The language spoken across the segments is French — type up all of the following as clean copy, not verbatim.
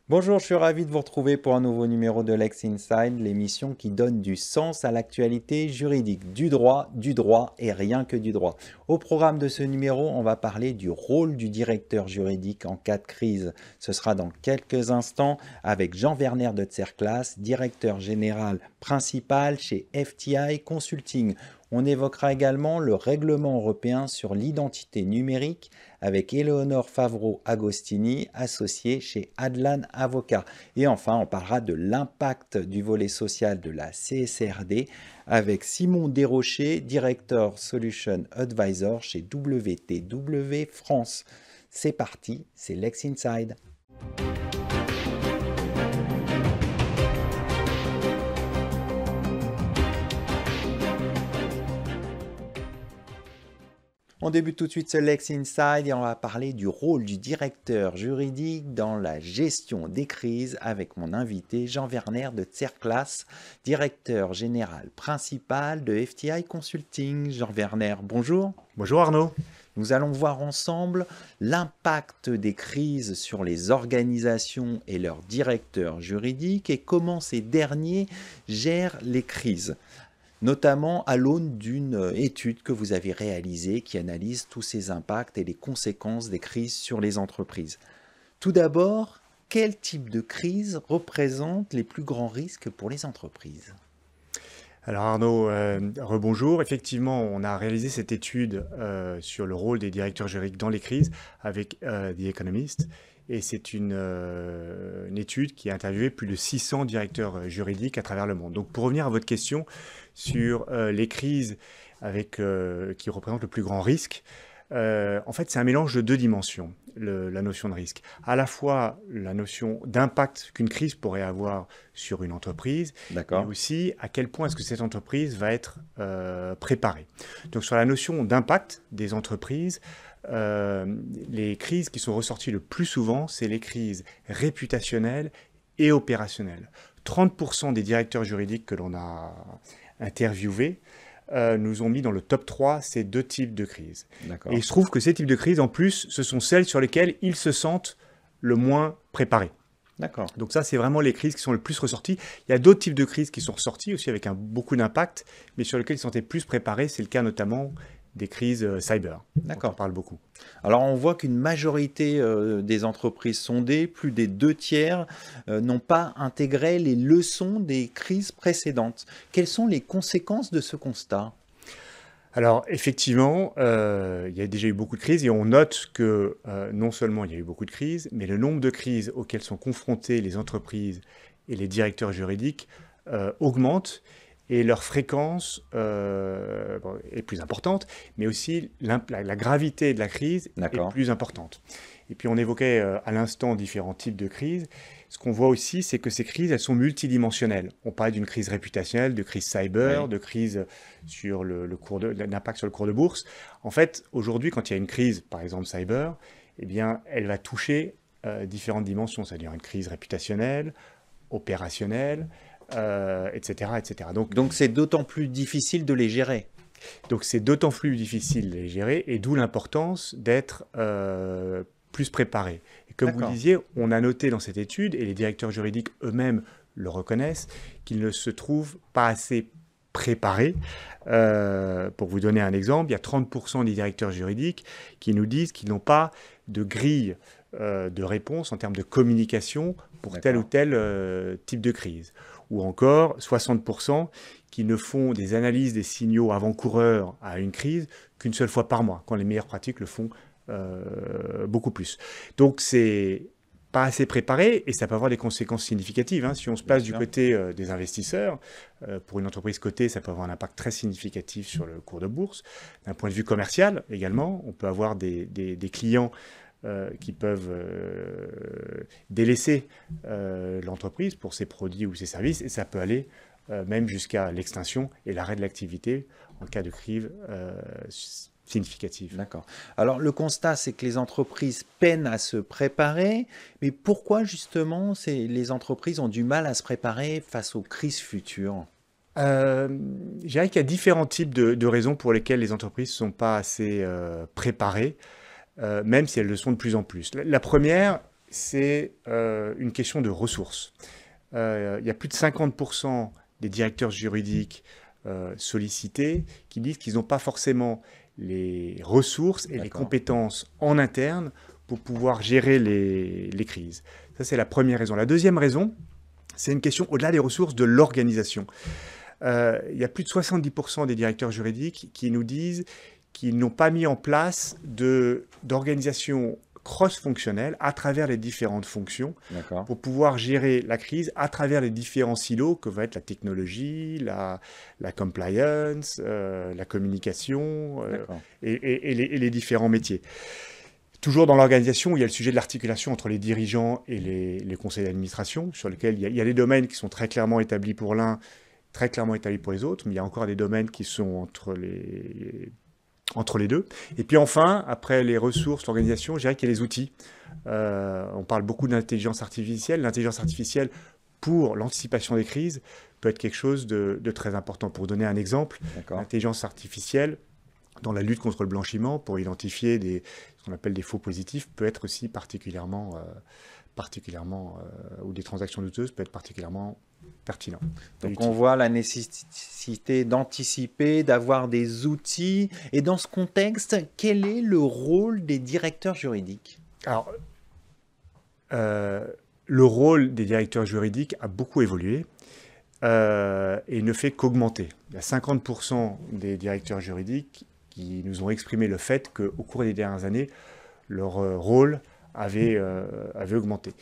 Bonjour, je suis ravi de vous retrouver pour un nouveau numéro de Lex Inside, l'émission qui donne du sens à l'actualité juridique, du droit et rien que du droit. Au programme de ce numéro, on va parler du rôle du directeur juridique en cas de crise. Ce sera dans quelques instants avec Jean Werner de Tserclass, directeur général principal chez FTI Consulting. On évoquera également le règlement européen sur l'identité numérique avec Éléonore Favreau-Agostini, associée chez Adlan Avocat. Et enfin, on parlera de l'impact du volet social de la CSRD avec Simon Desrochers, directeur Solution Advisor chez WTW France. C'est parti, c'est Lex Inside. On débute tout de suite ce Lex Inside et on va parler du rôle du directeur juridique dans la gestion des crises avec mon invité Jean Werner de Tserclass, directeur général principal de FTI Consulting. Jean Werner, bonjour. Bonjour Arnaud. Nous allons voir ensemble l'impact des crises sur les organisations et leurs directeurs juridiques et comment ces derniers gèrent les crises, notamment à l'aune d'une étude que vous avez réalisée qui analyse tous ces impacts et les conséquences des crises sur les entreprises. Tout d'abord, quel type de crise représente les plus grands risques pour les entreprises ? Alors Arnaud, rebonjour. Effectivement, on a réalisé cette étude sur le rôle des directeurs juridiques dans les crises avec The Economist. Et c'est une étude qui a interviewé plus de 600 directeurs juridiques à travers le monde. Donc pour revenir à votre question sur les crises qui représentent le plus grand risque, en fait c'est un mélange de deux dimensions, la notion de risque. À la fois la notion d'impact qu'une crise pourrait avoir sur une entreprise, mais aussi à quel point est-ce que cette entreprise va être préparée. Donc sur la notion d'impact des entreprises, les crises qui sont ressorties le plus souvent, c'est les crises réputationnelles et opérationnelles. 30% des directeurs juridiques que l'on a interviewés nous ont mis dans le top 3 ces deux types de crises. Et il se trouve que ces types de crises, en plus, ce sont celles sur lesquelles ils se sentent le moins préparés. Donc ça, c'est vraiment les crises qui sont le plus ressorties. Il y a d'autres types de crises qui sont ressorties aussi avec beaucoup d'impact, mais sur lesquelles ils se sentaient plus préparés. C'est le cas notamment des crises cyber. On parle beaucoup. Alors on voit qu'une majorité des entreprises sondées, plus des 2/3, n'ont pas intégré les leçons des crises précédentes. Quelles sont les conséquences de ce constat ? Alors effectivement, il y a déjà eu beaucoup de crises et on note que non seulement il y a eu beaucoup de crises, mais le nombre de crises auxquelles sont confrontées les entreprises et les directeurs juridiques augmente. Et leur fréquence est plus importante, mais aussi la gravité de la crise est plus importante. Et puis on évoquait à l'instant différents types de crises. Ce qu'on voit aussi, c'est que ces crises, elles sont multidimensionnelles. On parle d'une crise réputationnelle, de crise cyber, de crise sur l'impact sur le cours de bourse. En fait, aujourd'hui, quand il y a une crise, par exemple cyber, eh bien, elle va toucher différentes dimensions, c'est-à-dire une crise réputationnelle, opérationnelle, etc., etc. Donc c'est d'autant plus difficile de les gérer. Donc c'est d'autant plus difficile de les gérer et d'où l'importance d'être plus préparé. Et comme vous le disiez, on a noté dans cette étude, et les directeurs juridiques eux-mêmes le reconnaissent, qu'ils ne se trouvent pas assez préparés. Pour vous donner un exemple, il y a 30% des directeurs juridiques qui nous disent qu'ils n'ont pas de grille de réponse en termes de communication pour tel ou tel type de crise. Ou encore 60% qui ne font des analyses des signaux avant-coureurs à une crise qu'une seule fois par mois, quand les meilleures pratiques le font beaucoup plus. Donc c'est pas assez préparé et ça peut avoir des conséquences significatives. Si on se place du côté des investisseurs, pour une entreprise cotée, ça peut avoir un impact très significatif sur le cours de bourse. D'un point de vue commercial également, on peut avoir des clients qui peuvent délaisser l'entreprise pour ses produits ou ses services, et ça peut aller même jusqu'à l'extinction et l'arrêt de l'activité en cas de crise significative. D'accord. Alors le constat, c'est que les entreprises peinent à se préparer, mais pourquoi justement les entreprises ont du mal à se préparer face aux crises futures ? Je dirais qu'il y a différents types de raisons pour lesquelles les entreprises ne sont pas assez préparées, même si elles le sont de plus en plus. La première, c'est une question de ressources. Il y a plus de 50% des directeurs juridiques sollicités qui disent qu'ils n'ont pas forcément les ressources et les compétences en interne pour pouvoir gérer les crises. Ça, c'est la première raison. La deuxième raison, c'est une question au-delà des ressources de l'organisation. Il y a plus de 70% des directeurs juridiques qui nous disent qu'ils n'ont pas mis en place d'organisation cross-fonctionnelle à travers les différentes fonctions pour pouvoir gérer la crise à travers les différents silos que va être la technologie, la compliance, la communication et les différents métiers. Toujours dans l'organisation, il y a le sujet de l'articulation entre les dirigeants et les conseils d'administration, sur lesquels il y a des domaines qui sont très clairement établis pour l'un, très clairement établis pour les autres, mais il y a encore des domaines qui sont entre les deux. Et puis enfin, après les ressources, l'organisation, je dirais qu'il y a les outils. On parle beaucoup d'intelligence artificielle. L'intelligence artificielle, pour l'anticipation des crises, peut être quelque chose de très important. Pour donner un exemple, l'intelligence artificielle, dans la lutte contre le blanchiment, pour identifier ce qu'on appelle des faux positifs, peut être aussi particulièrement ou des transactions douteuses, peut être particulièrement pertinent. Donc on voit la nécessité d'anticiper, d'avoir des outils. Et dans ce contexte, quel est le rôle des directeurs juridiques? Alors, le rôle des directeurs juridiques a beaucoup évolué et ne fait qu'augmenter. Il y a 50% des directeurs juridiques qui nous ont exprimé le fait qu'au cours des dernières années, leur rôle avait augmenté.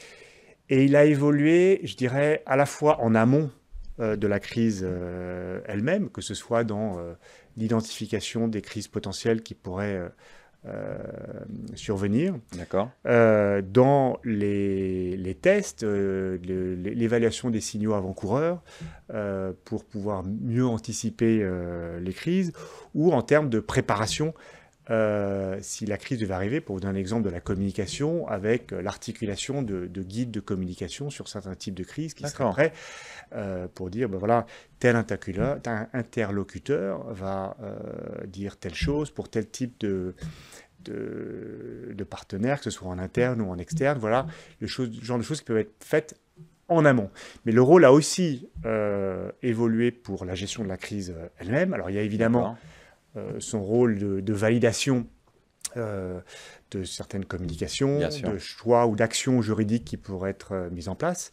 Et il a évolué, je dirais, à la fois en amont de la crise elle-même, que ce soit dans l'identification des crises potentielles qui pourraient survenir, dans les tests, l'évaluation des signaux avant-coureurs pour pouvoir mieux anticiper les crises, ou en termes de préparation si la crise devait arriver. Pour vous donner un exemple de la communication, avec l'articulation de guides de communication sur certains types de crises qui seraient prêts pour dire, ben voilà, tel interlocuteur va dire telle chose pour tel type de partenaires, que ce soit en interne ou en externe. Voilà, le genre de choses qui peuvent être faites en amont. Mais le rôle a aussi évolué pour la gestion de la crise elle-même. Alors il y a évidemment son rôle de validation de certaines communications, de choix ou d'actions juridiques qui pourraient être mises en place.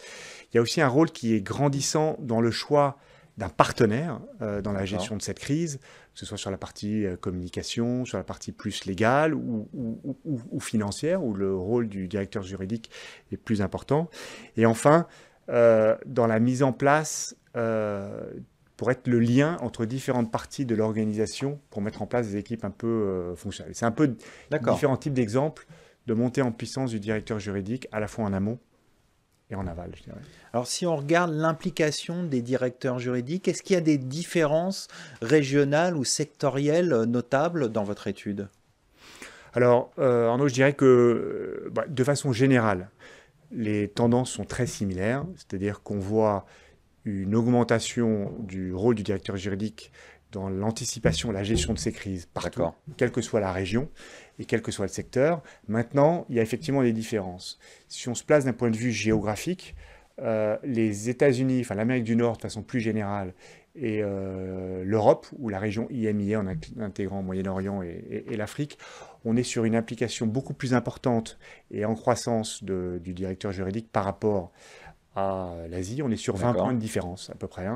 Il y a aussi un rôle qui est grandissant dans le choix d'un partenaire dans la gestion de cette crise, que ce soit sur la partie communication, sur la partie plus légale ou financière, où le rôle du directeur juridique est plus important. Et enfin, dans la mise en place pour être le lien entre différentes parties de l'organisation pour mettre en place des équipes un peu fonctionnelles. C'est un peu différents types d'exemples de montée en puissance du directeur juridique, à la fois en amont et en aval, je dirais. Alors, si on regarde l'implication des directeurs juridiques, est-ce qu'il y a des différences régionales ou sectorielles notables dans votre étude? Alors, Arnaud, je dirais que de façon générale, les tendances sont très similaires, c'est-à-dire qu'on voit une augmentation du rôle du directeur juridique dans l'anticipation, la gestion de ces crises partout, quelle que soit la région et quel que soit le secteur. Maintenant, il y a effectivement des différences. Si on se place d'un point de vue géographique, les États-Unis, enfin l'Amérique du Nord de façon plus générale, et l'Europe, ou la région IMIA en intégrant Moyen-Orient et l'Afrique, on est sur une implication beaucoup plus importante et en croissance du directeur juridique par rapport à l'Asie. On est sur 20 points de différence à peu près.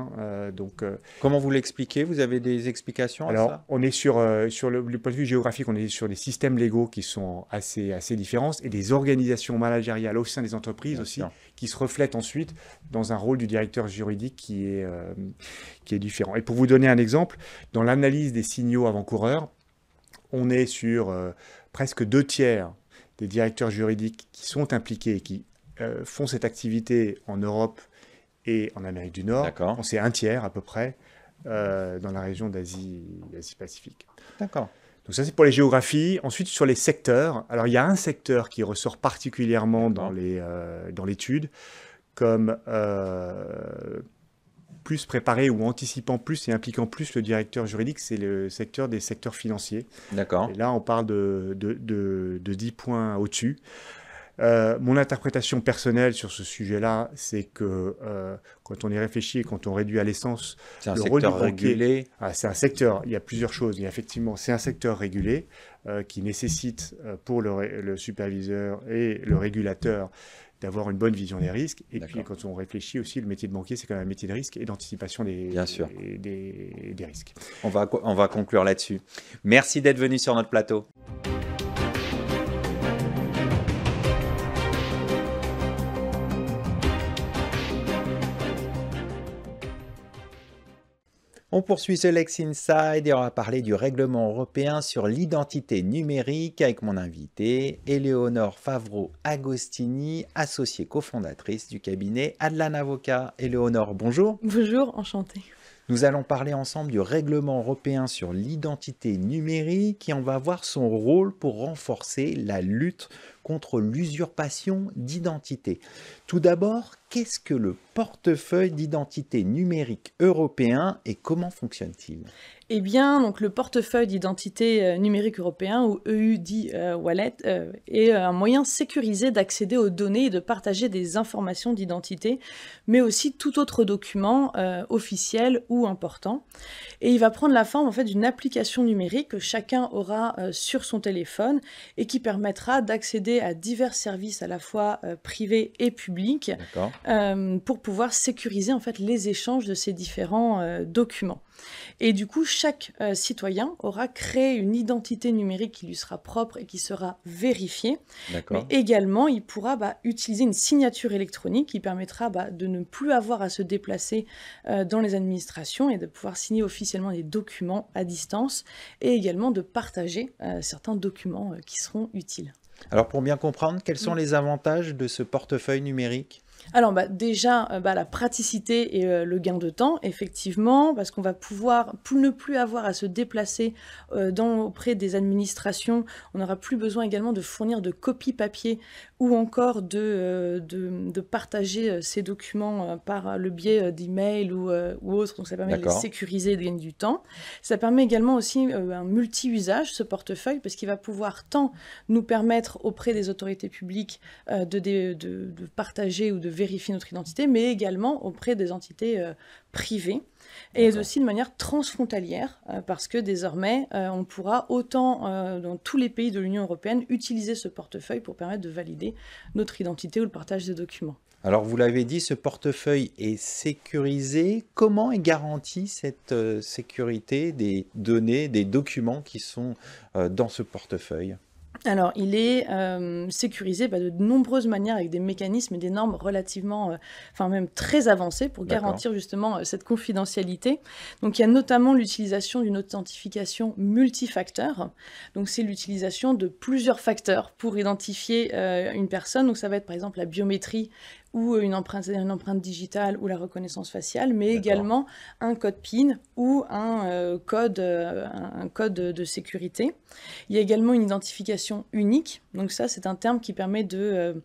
Comment vous l'expliquez? Vous avez des explications à ça? On est sur le point de vue géographique, on est sur des systèmes légaux qui sont assez différents et des organisations managériales au sein des entreprises aussi qui se reflètent ensuite dans un rôle du directeur juridique qui est différent. Et pour vous donner un exemple, dans l'analyse des signaux avant-coureurs, on est sur presque 2/3 des directeurs juridiques qui sont impliqués et qui font cette activité en Europe et en Amérique du Nord. C'est 1/3 à peu près dans la région d'Asie-Pacifique. D'accord. Donc ça, c'est pour les géographies. Ensuite, sur les secteurs, alors il y a un secteur qui ressort particulièrement dans l'étude comme plus préparé ou anticipant plus et impliquant plus le directeur juridique, c'est le secteur des secteurs financiers. D'accord. Et là, on parle de 10 points au-dessus. Mon interprétation personnelle sur ce sujet-là, c'est que quand on y réfléchit et quand on réduit à l'essence C'est un le rôle du secteur banquier, régulé. c'est un secteur, il y a plusieurs choses. Effectivement, c'est un secteur régulé qui nécessite pour le superviseur et le régulateur d'avoir une bonne vision des risques. Et puis, D'accord. quand on réfléchit aussi, le métier de banquier, c'est quand même un métier de risque et d'anticipation Bien sûr. des risques. On va conclure là-dessus. Merci d'être venu sur notre plateau. On poursuit ce Lex Inside et on va parler du règlement européen sur l'identité numérique avec mon invité, Éléonore Favreau-Agostini, associée cofondatrice du cabinet Adlan Avocat. Éléonore, bonjour. Bonjour, enchantée. Nous allons parler ensemble du règlement européen sur l'identité numérique et on va voir son rôle pour renforcer la lutte contre l'usurpation d'identité. Tout d'abord, qu'est-ce que le portefeuille d'identité numérique européen et comment fonctionne-t-il ? Eh bien, donc, le portefeuille d'identité numérique européen, ou EUD Wallet, est un moyen sécurisé d'accéder aux données et de partager des informations d'identité, mais aussi tout autre document officiel ou important. Et il va prendre la forme en fait, d'une application numérique que chacun aura sur son téléphone et qui permettra d'accéder à divers services à la fois privés et publics pour pouvoir sécuriser en fait, les échanges de ces différents documents. Et du coup, chaque citoyen aura créé une identité numérique qui lui sera propre et qui sera vérifiée. Mais également, il pourra utiliser une signature électronique qui permettra de ne plus avoir à se déplacer dans les administrations et de pouvoir signer officiellement des documents à distance et également de partager certains documents qui seront utiles. Alors pour bien comprendre, quels sont les avantages de ce portefeuille numérique ? Alors déjà, la praticité et le gain de temps, effectivement, parce qu'on va pouvoir ne plus avoir à se déplacer auprès des administrations. On n'aura plus besoin également de fournir de copies papier ou encore de partager ces documents par le biais d'emails ou autres. Donc ça permet de les sécuriser et de gagner du temps. Ça permet également aussi un multi-usage, ce portefeuille, parce qu'il va pouvoir tant nous permettre auprès des autorités publiques de partager ou de vérifier notre identité, mais également auprès des entités privées et aussi de manière transfrontalière, parce que désormais, on pourra autant dans tous les pays de l'Union européenne utiliser ce portefeuille pour permettre de valider notre identité ou le partage des documents. Alors vous l'avez dit, ce portefeuille est sécurisé. Comment est garantie cette sécurité des données, des documents qui sont dans ce portefeuille ? Alors, il est sécurisé de nombreuses manières avec des mécanismes et des normes relativement, même très avancées pour garantir justement cette confidentialité. Donc, il y a notamment l'utilisation d'une authentification multifacteur. Donc, c'est l'utilisation de plusieurs facteurs pour identifier une personne. Donc, ça va être par exemple la biométrie ou une empreinte digitale ou la reconnaissance faciale, mais également un code PIN ou un code de sécurité. Il y a également une identification unique. Donc ça, c'est un terme qui permet de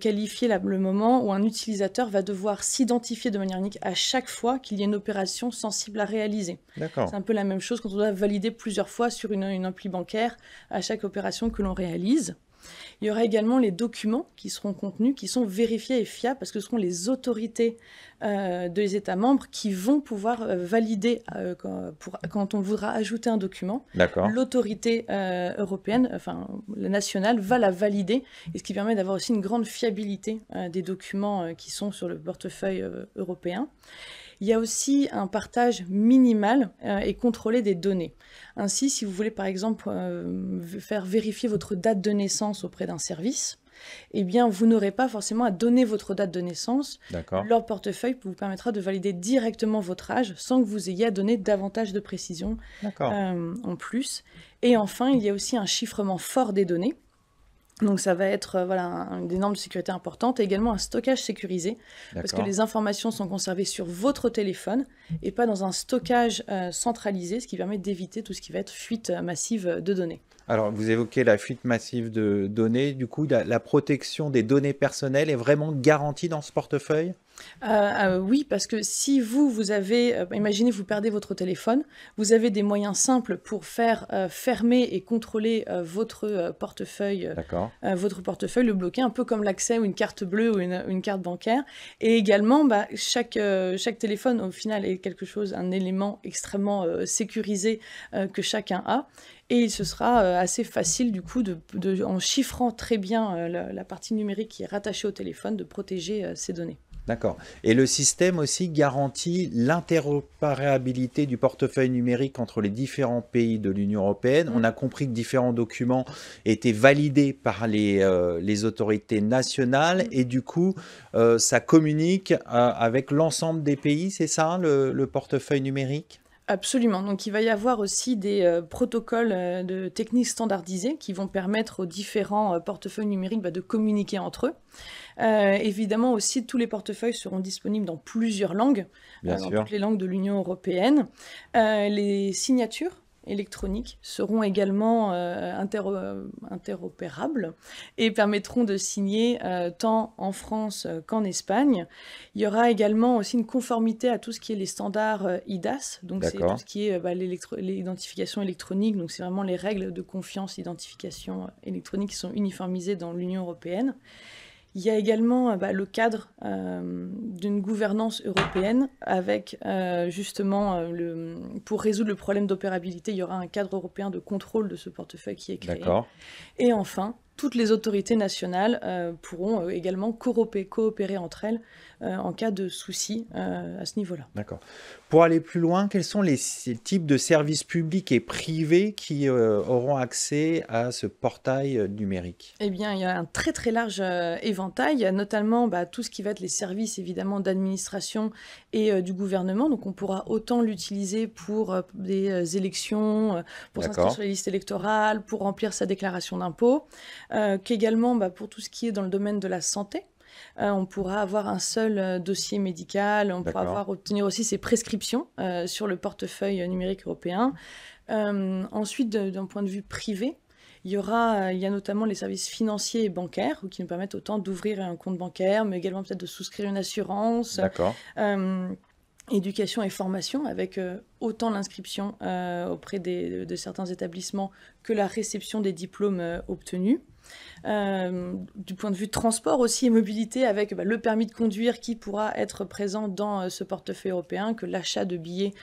qualifier le moment où un utilisateur va devoir s'identifier de manière unique à chaque fois qu'il y a une opération sensible à réaliser. C'est un peu la même chose quand on doit valider plusieurs fois sur une appli bancaire à chaque opération que l'on réalise. Il y aura également les documents qui seront contenus, qui sont vérifiés et fiables, parce que ce seront les autorités des États membres qui vont pouvoir valider quand on voudra ajouter un document. L'autorité européenne, la nationale, va la valider, et ce qui permet d'avoir aussi une grande fiabilité des documents qui sont sur le portefeuille européen. Il y a aussi un partage minimal et contrôlé des données. Ainsi, si vous voulez par exemple faire vérifier votre date de naissance auprès d'un service, eh bien, vous n'aurez pas forcément à donner votre date de naissance. Leur portefeuille vous permettra de valider directement votre âge sans que vous ayez à donner davantage de précision en plus. Et enfin, il y a aussi un chiffrement fort des données. Donc ça va être des normes de sécurité importantes et également un stockage sécurisé parce que les informations sont conservées sur votre téléphone et pas dans un stockage centralisé, ce qui permet d'éviter tout ce qui va être fuite massive de données. Alors vous évoquez la fuite massive de données, du coup la protection des données personnelles est vraiment garantie dans ce portefeuille ? Oui, parce que si vous avez, imaginez vous perdez votre téléphone, vous avez des moyens simples pour faire, fermer et contrôler, D'accord. votre portefeuille, le bloquer, un peu comme l'accès ou une carte bleue ou une carte bancaire. Et également, chaque téléphone au final est un élément extrêmement, sécurisé, que chacun a. Et il se sera, assez facile du coup en chiffrant très bien, la partie numérique qui est rattachée au téléphone, de protéger, ces données. D'accord. Et le système aussi garantit l'interopérabilité du portefeuille numérique entre les différents pays de l'Union européenne. On a compris que différents documents étaient validés par les autorités nationales et du coup, ça communique avec l'ensemble des pays, c'est ça, le portefeuille numérique? Absolument. Donc, il va y avoir aussi des protocoles de techniques standardisées qui vont permettre aux différents portefeuilles numériques de communiquer entre eux. Évidemment aussi, tous les portefeuilles seront disponibles dans plusieurs langues, Bien dans sûr. toutes les langues de l'Union européenne. Les signatures électroniques seront également interopérables et permettront de signer tant en France qu'en Espagne. Il y aura également aussi une conformité à tout ce qui est les standards IDAS, donc c'est tout D'accord. ce qui est l'identification électronique, donc c'est vraiment les règles de confiance, identification électronique qui sont uniformisées dans l'Union européenne. Il y a également le cadre d'une gouvernance européenne avec justement, pour résoudre le problème d'opérabilité, il y aura un cadre européen de contrôle de ce portefeuille qui est créé. D'accord. Et enfin, toutes les autorités nationales pourront également coopérer entre elles en cas de soucis à ce niveau-là. D'accord. Pour aller plus loin, quels sont ces types de services publics et privés qui auront accès à ce portail numérique? Eh bien, il y a un très très large éventail. Il y a notamment tout ce qui va être les services évidemment d'administration et du gouvernement. Donc, on pourra autant l'utiliser pour des élections, pour s'inscrire D'accord. sur les listes électorales, pour remplir sa déclaration d'impôt, qu'également pour tout ce qui est dans le domaine de la santé. On pourra avoir un seul dossier médical, on pourra obtenir aussi ses prescriptions sur le portefeuille numérique européen. Ensuite, d'un point de vue privé, il y a notamment les services financiers et bancaires qui nous permettent autant d'ouvrir un compte bancaire, mais également peut-être de souscrire une assurance. D'accord. Éducation et formation, avec autant l'inscription auprès de certains établissements que la réception des diplômes obtenus. Du point de vue transport aussi et mobilité, avec le permis de conduire qui pourra être présent dans ce portefeuille européen, que l'achat de billets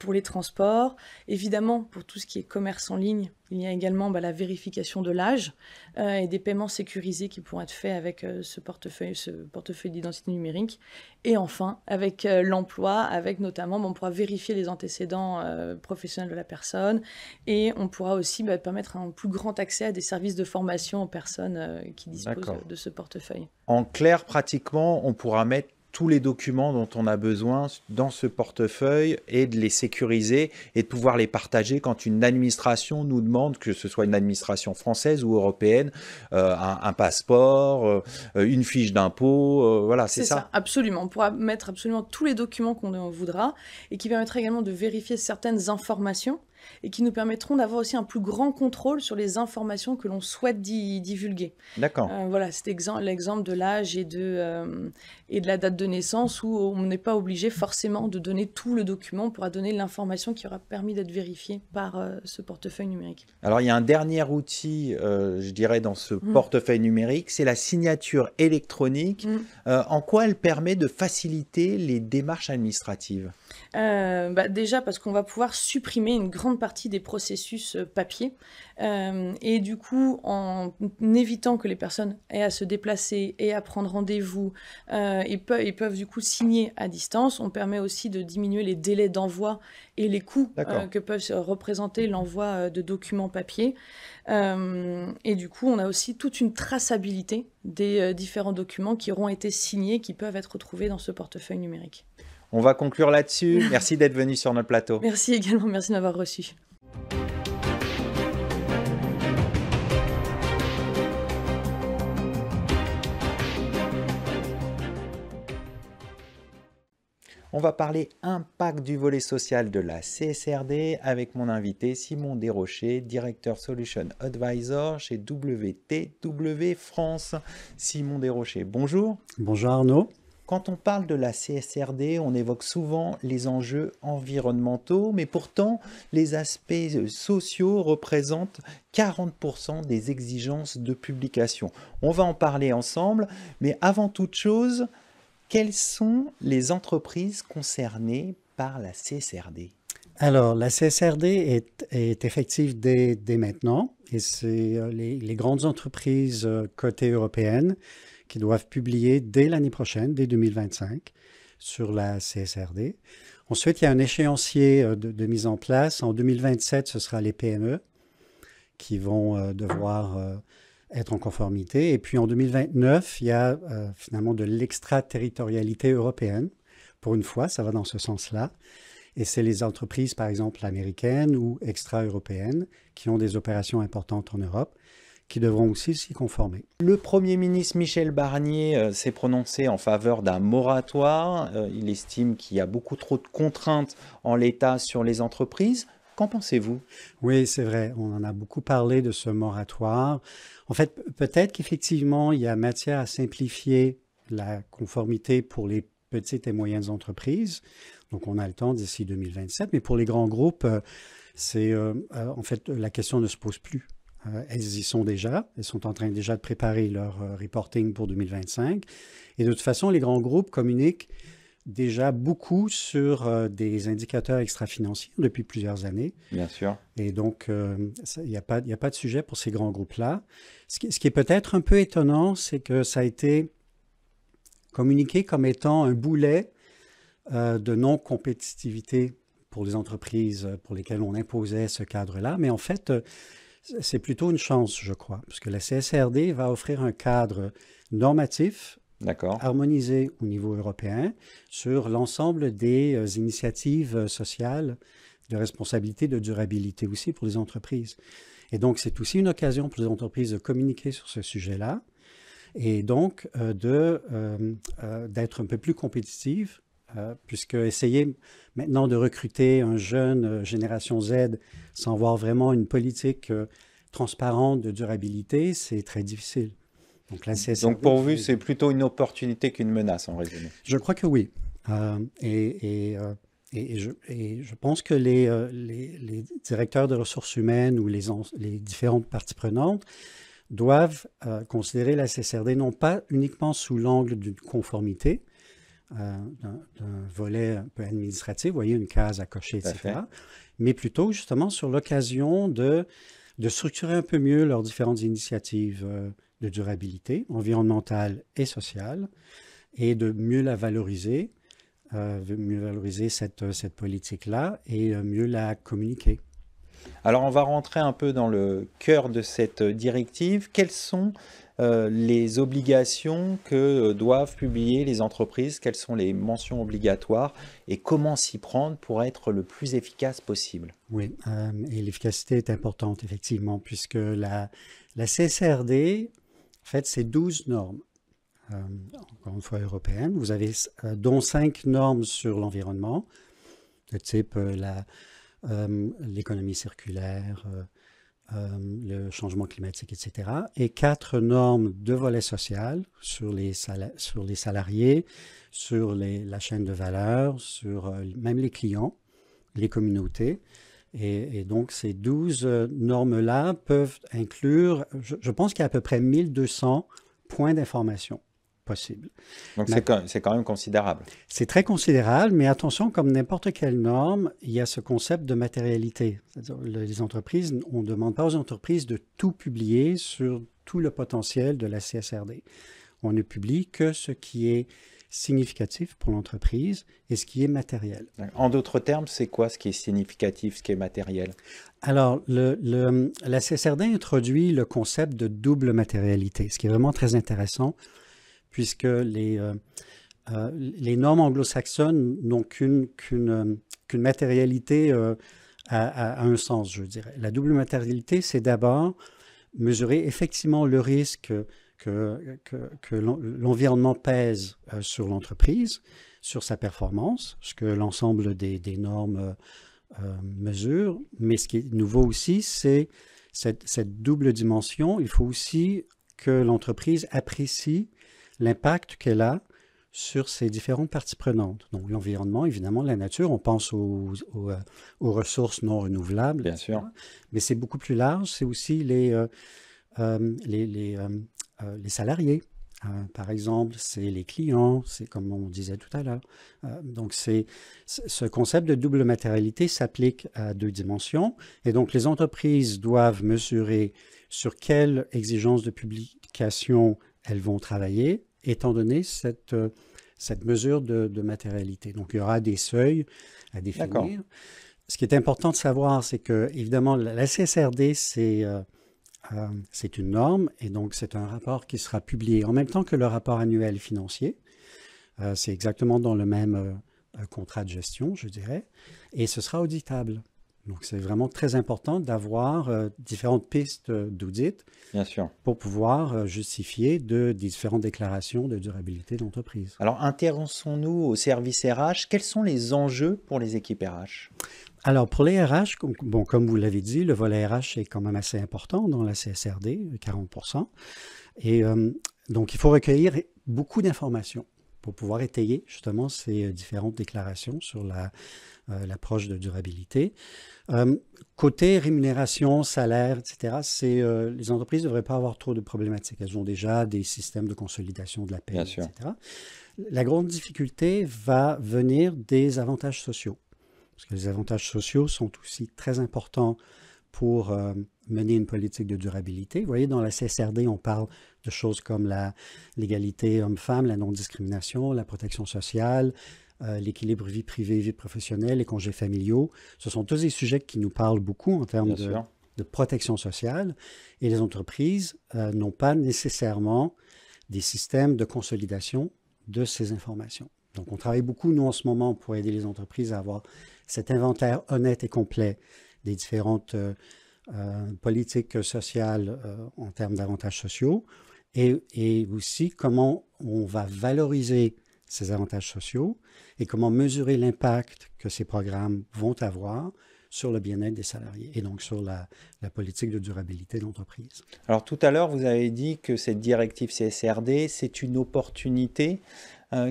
pour les transports. Évidemment, pour tout ce qui est commerce en ligne, il y a également la vérification de l'âge et des paiements sécurisés qui pourront être faits avec ce portefeuille d'identité numérique. Et enfin, avec l'emploi, avec notamment, on pourra vérifier les antécédents professionnels de la personne et on pourra aussi permettre un plus grand accès à des services de formation aux personnes qui disposent de ce portefeuille. En clair, pratiquement, on pourra mettre tous les documents dont on a besoin dans ce portefeuille et de les sécuriser et de pouvoir les partager quand une administration nous demande, que ce soit une administration française ou européenne, un passeport, une fiche d'impôt, voilà, c'est ça. Absolument. On pourra mettre absolument tous les documents qu'on voudra et qui permettra également de vérifier certaines informations et qui nous permettront d'avoir aussi un plus grand contrôle sur les informations que l'on souhaite divulguer. D'accord. Voilà, c'est l'exemple de l'âge et de la date de naissance où on n'est pas obligé forcément de donner tout le document, on pourra donner l'information qui aura permis d'être vérifiée par ce portefeuille numérique. Alors, il y a un dernier outil, je dirais, dans ce portefeuille numérique, c'est la signature électronique. En quoi elle permet de faciliter les démarches administratives? Déjà parce qu'on va pouvoir supprimer une grande partie des processus papier et du coup en évitant que les personnes aient à se déplacer et à prendre rendez-vous et peuvent du coup signer à distance, on permet aussi de diminuer les délais d'envoi et les coûts que peuvent représenter l'envoi de documents papier et du coup on a aussi toute une traçabilité des différents documents qui auront été signés, qui peuvent être retrouvés dans ce portefeuille numérique. On va conclure là-dessus. Merci d'être venu sur notre plateau. Merci également, merci de m'avoir reçu. On va parler impact du volet social de la CSRD avec mon invité Simon Desrochers, directeur Solution Advisor chez WTW France. Simon Desrochers, bonjour. Bonjour Arnaud. Quand on parle de la CSRD, on évoque souvent les enjeux environnementaux, mais pourtant, les aspects sociaux représentent 40% des exigences de publication. On va en parler ensemble, mais avant toute chose, quelles sont les entreprises concernées par la CSRD? Alors, la CSRD est effective dès maintenant, et c'est les grandes entreprises cotées européennes qui doivent publier dès l'année prochaine, dès 2025, sur la CSRD. Ensuite, il y a un échéancier de mise en place. En 2027, ce sera les PME qui vont devoir être en conformité. Et puis en 2029, il y a finalement de l'extraterritorialité européenne. Pour une fois, ça va dans ce sens-là. Et c'est les entreprises, par exemple, américaines ou extra-européennes qui ont des opérations importantes en Europe qui devront aussi s'y conformer. Le Premier ministre Michel Barnier s'est prononcé en faveur d'un moratoire. Il estime qu'il y a beaucoup trop de contraintes en l'état sur les entreprises. Qu'en pensez-vous? Oui, c'est vrai. On en a beaucoup parlé de ce moratoire. En fait, peut-être qu'effectivement, il y a matière à simplifier la conformité pour les petites et moyennes entreprises. Donc, on a le temps d'ici 2027. Mais pour les grands groupes, en fait, la question ne se pose plus. Elles y sont déjà. Elles sont en train déjà de préparer leur reporting pour 2025. Et de toute façon, les grands groupes communiquent déjà beaucoup sur des indicateurs extra-financiers depuis plusieurs années. Bien sûr. Et donc, il n'y a pas de sujet pour ces grands groupes-là. Ce qui est peut-être un peu étonnant, c'est que ça a été communiqué comme étant un boulet de non-compétitivité pour les entreprises pour lesquelles on imposait ce cadre-là. Mais en fait, c'est plutôt une chance, je crois, parce que la CSRD va offrir un cadre normatif harmonisé au niveau européen sur l'ensemble des initiatives sociales de responsabilité, de durabilité aussi pour les entreprises. Et donc, c'est aussi une occasion pour les entreprises de communiquer sur ce sujet-là et donc d'être un peu plus compétitives, puisque essayer maintenant de recruter un jeune génération Z sans avoir vraiment une politique transparente de durabilité, c'est très difficile. Donc pour vous, c'est plutôt une opportunité qu'une menace, en résumé? Je crois que oui. Et je pense que les directeurs de ressources humaines ou les différentes parties prenantes doivent considérer la CSRD non pas uniquement sous l'angle d'une conformité, d'un volet un peu administratif, vous voyez, une case à cocher, etc., mais plutôt justement sur l'occasion de structurer un peu mieux leurs différentes initiatives de durabilité environnementale et sociale, et de mieux la valoriser, cette politique-là, et mieux la communiquer. Alors, on va rentrer un peu dans le cœur de cette directive. Quelles sont les obligations que doivent publier les entreprises? Quelles sont les mentions obligatoires? Et comment s'y prendre pour être le plus efficace possible? Oui, et l'efficacité est importante, effectivement, puisque la CSRD, en fait, c'est 12 normes, encore une fois européennes. Vous avez dont 5 normes sur l'environnement, de type l'économie circulaire, le changement climatique, etc. Et 4 normes de volet social sur les salariés, sur la chaîne de valeur, sur même les clients, les communautés. Et donc, ces 12 normes-là peuvent inclure, je pense qu'il y a à peu près 1200 points d'information possibles. Donc, c'est quand même considérable. C'est très considérable, mais attention, comme n'importe quelle norme, il y a ce concept de matérialité. C'est-à-dire, les entreprises, on ne demande pas aux entreprises de tout publier sur tout le potentiel de la CSRD. On ne publie que ce qui est significatif pour l'entreprise et ce qui est matériel. En d'autres termes, c'est quoi ce qui est significatif, ce qui est matériel? Alors, la CSRD introduit le concept de double matérialité, ce qui est vraiment très intéressant, puisque les normes anglo-saxonnes n'ont qu'une matérialité à un sens, je dirais. La double matérialité, c'est d'abord mesurer effectivement le risque que l'environnement pèse sur l'entreprise, sur sa performance, ce que l'ensemble des normes mesurent. Mais ce qui est nouveau aussi, c'est cette double dimension. Il faut aussi que l'entreprise apprécie l'impact qu'elle a sur ces différentes parties prenantes. Donc, l'environnement, évidemment, la nature, on pense aux ressources non renouvelables. Bien sûr. Mais c'est beaucoup plus large. C'est aussi les salariés. Par exemple, c'est les clients, c'est comme on disait tout à l'heure. Donc, ce concept de double matérialité s'applique à 2 dimensions. Et donc, les entreprises doivent mesurer sur quelles exigences de publication elles vont travailler, étant donné cette mesure de matérialité. Donc, il y aura des seuils à définir. D'accord. Ce qui est important de savoir, c'est que, évidemment, la CSRD, c'est une norme et donc c'est un rapport qui sera publié en même temps que le rapport annuel financier. C'est exactement dans le même contrat de gestion, je dirais, et ce sera auditable. Donc, c'est vraiment très important d'avoir différentes pistes d'audit Bien sûr. pour pouvoir justifier des différentes déclarations de durabilité d'entreprise. Alors, intéressons-nous au service RH. Quels sont les enjeux pour les équipes RH? Alors, pour les RH, comme vous l'avez dit, le volet RH est quand même assez important dans la CSRD, 40%. Et donc, il faut recueillir beaucoup d'informations pour pouvoir étayer justement ces différentes déclarations sur l'approche de durabilité. Côté rémunération, salaire, etc., les entreprises ne devraient pas avoir trop de problématiques. Elles ont déjà des systèmes de consolidation de la paie, etc. La grande difficulté va venir des avantages sociaux. Parce que les avantages sociaux sont aussi très importants pour mener une politique de durabilité. Vous voyez, dans la CSRD, on parle de choses comme l'égalité homme-femme, la non-discrimination, la protection sociale, l'équilibre vie privée, vie professionnelle, les congés familiaux. Ce sont tous des sujets qui nous parlent beaucoup en termes de protection sociale. Et les entreprises n'ont pas nécessairement des systèmes de consolidation de ces informations. Donc, on travaille beaucoup, nous, en ce moment, pour aider les entreprises à avoir cet inventaire honnête et complet des différentes politiques sociales en termes d'avantages sociaux et aussi comment on va valoriser ces avantages sociaux et comment mesurer l'impact que ces programmes vont avoir sur le bien-être des salariés et donc sur la politique de durabilité de l'entreprise. Alors tout à l'heure, vous avez dit que cette directive CSRD, c'est une opportunité.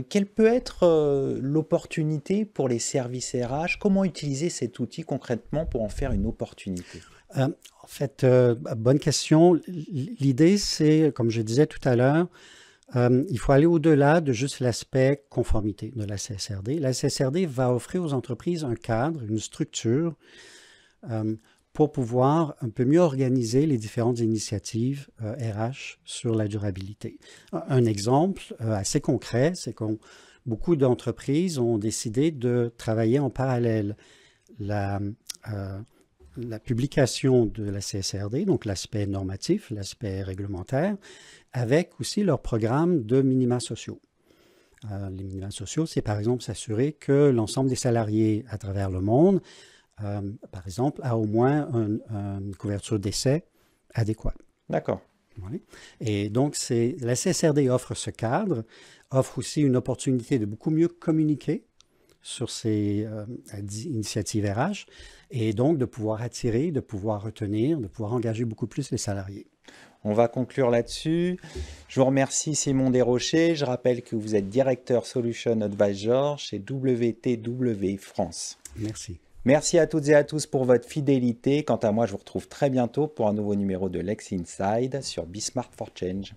Quelle peut être l'opportunité pour les services RH? Comment utiliser cet outil concrètement pour en faire une opportunité? En fait, bonne question. L'idée, c'est, comme je disais tout à l'heure, il faut aller au-delà de juste l'aspect conformité de la CSRD. La CSRD va offrir aux entreprises un cadre, une structure pour pouvoir un peu mieux organiser les différentes initiatives RH sur la durabilité. Un exemple assez concret, c'est que beaucoup d'entreprises ont décidé de travailler en parallèle la publication de la CSRD, donc l'aspect normatif, l'aspect réglementaire, avec aussi leur programme de minima sociaux. Les minima sociaux, c'est par exemple s'assurer que l'ensemble des salariés à travers le monde, par exemple, a au moins une couverture d'essai adéquate. D'accord. Oui. Et donc, la CSRD offre ce cadre, offre aussi une opportunité de beaucoup mieux communiquer sur ces initiatives RH et donc de pouvoir attirer, de pouvoir retenir, de pouvoir engager beaucoup plus les salariés. On va conclure là-dessus. Je vous remercie Simon Desrochers. Je rappelle que vous êtes directeur Solution Advisor chez WTW France. Merci. Merci à toutes et à tous pour votre fidélité. Quant à moi, je vous retrouve très bientôt pour un nouveau numéro de Lex Inside sur Be Smart for Change.